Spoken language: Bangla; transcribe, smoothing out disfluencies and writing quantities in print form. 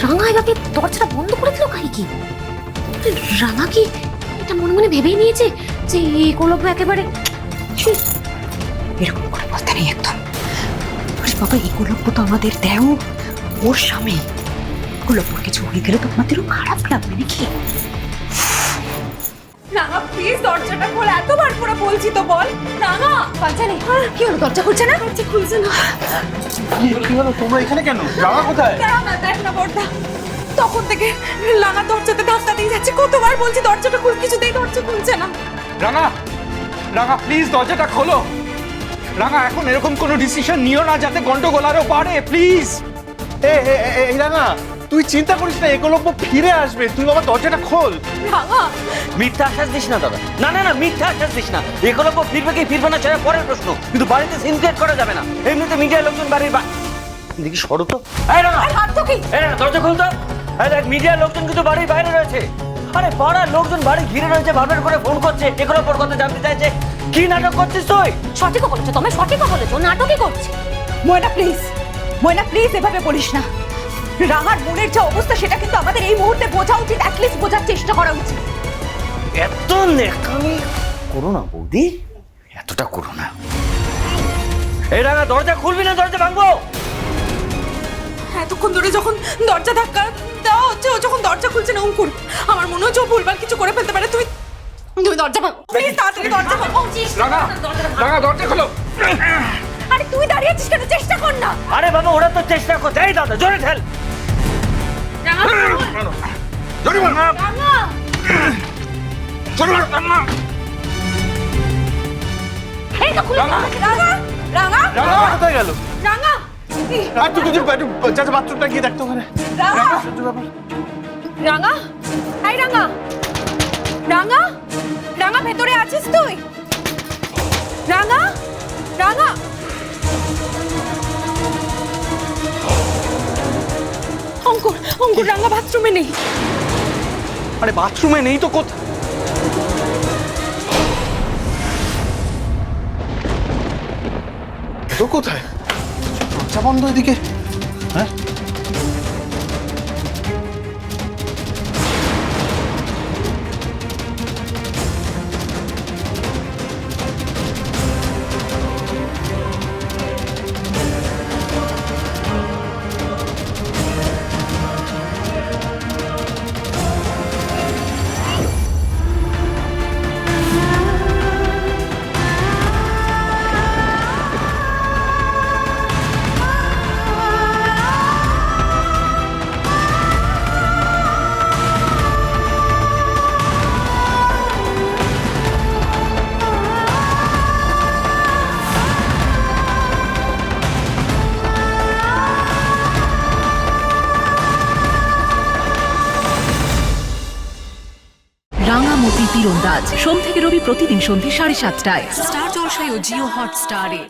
রাঙা এভাবে দরজাটা বন্ধ করে দিল কাই কি? রাঙা কি এটা মনে মনে ভেবেই নিয়েছে যে একলব্য একেবারে এরকম করে বলতে নেই একদম। আরে বাবা, একলব্য তো আমাদের দেও, ওর স্বামী। একলব্যর কিছু হয়ে গেলে তো আমাদেরও খারাপ লাগবে নাকি? রাঙা প্লিজ দরজাটা খোল, এতবার করে বলছি তো, বল। রাঙা বাচ্চারে কি হলো, দরজা খুলছে না? দরজা খুলছে না। কি হলো, তোমরা এখানে কেন? রাঙা কোথায়? রাঙা দেখ না বড়দা, তখন থেকে রাঙা দরজাতে ধাক্কা দিয়ে যাচ্ছে, কতবার বলছি দরজাটা খুল, কিছুতেই দরজা খুলছে না। রাঙা, রাঙা প্লিজ দরজাটা খোলো। রাঙা এখন এরকম কোনো ডিসিশন নিও না যাতে গন্ডগোল আরো বাড়ে, প্লিজ। এই রাঙা, তুই চিন্তা করিস না, একলব্য ফিরে আসবে, তুই বাবা দরজাটা খোল। রাঙা মিথ্যা আশ্বাস দিস না দাদা, না না না, মিথ্যা আশ্বাস দিস না। একলব্য ফিরবে কি ফিরবে না সেটা পরের প্রশ্ন, কিন্তু বাড়িতে সিন ক্রিয়েট করা যাবে না। এমনিতে মিডিয়ার লোকজন বাড়ির দেখি সরো তো। এই রাঙা, হাত তো কি? এই রাঙা দরজা খুলতো। এই দেখ, মিডিয়ার লোকজন কিন্তু বাড়ির বাইরে রয়েছে। আরে পাড়ার লোকজন বাড়ি ঘিরে রয়েছে, বারবার করে ফোন করছে, একলব্যর কথা জানতে চাইছে। কি নাটক করছিস তুই? সঠিকও বলেছো, তুমি সঠিকও বলেছো, নাটকই করছি। ময়না প্লিজ, ময়না প্লিজ এভাবে বলিস না। রাঙার মনের যে অবস্থা সেটা কিন্তু আমাদের এই মুহূর্তে বোঝা উচিত, অ্যাটলিস্ট বোঝার চেষ্টা করা উচিত। এত নেকামি করো না বৌদি, এতটা করো না। এই রাঙা দরজা খুলবি না, দরজা ভাঙবো। এতক্ষণ ধরে যখন দরজা ধাক্কা দেওয়া হচ্ছে, ও যখন দরজা খুলছে না, অঙ্কুর আমার মনে হচ্ছে ও ভুলভাল কিছু করে ফেলতে পারে। তুমি তুমি দরজা ভাঙ প্লিজ, তাড়াতাড়ি দরজা ভাঙ। রাঙা, রাঙা দরজা খোলো। আরে তুই দাঁড়িয়ে আছিস কেন? চেষ্টা কর না। আরে বাবা, ওরা তো চেষ্টা করছে। এই দাদা জোরে ঠেল। জোরে মার। রাঙা জোরে মার, রাঙা। এই তো খুলে রাঙা, রাঙা রাঙা রাঙা কোথায় গেল? রাঙা আর তুই কিছু চাচা বাথরুমটা গিয়ে দেখতো ওখানে। রাঙা সহ্য ব্যাপার। রাঙা এই রাঙা রাঙা রাঙা ভেতরে আছিস তুই? রাঙা রাঙা অঙ্কুর অঙ্কুর রাঙা বাথরুমে নেই। আরে বাথরুমে নেই তো কোথায়? তো কোথায়? দরজা বন্ধ এদিকে। হ্যাঁ, রাঙামতি তীরন্দাজ সোম থেকে রবি প্রতিদিন সন্ধ্যে 7:30টায় স্টার জলসায় ও জিও হটস্টারে।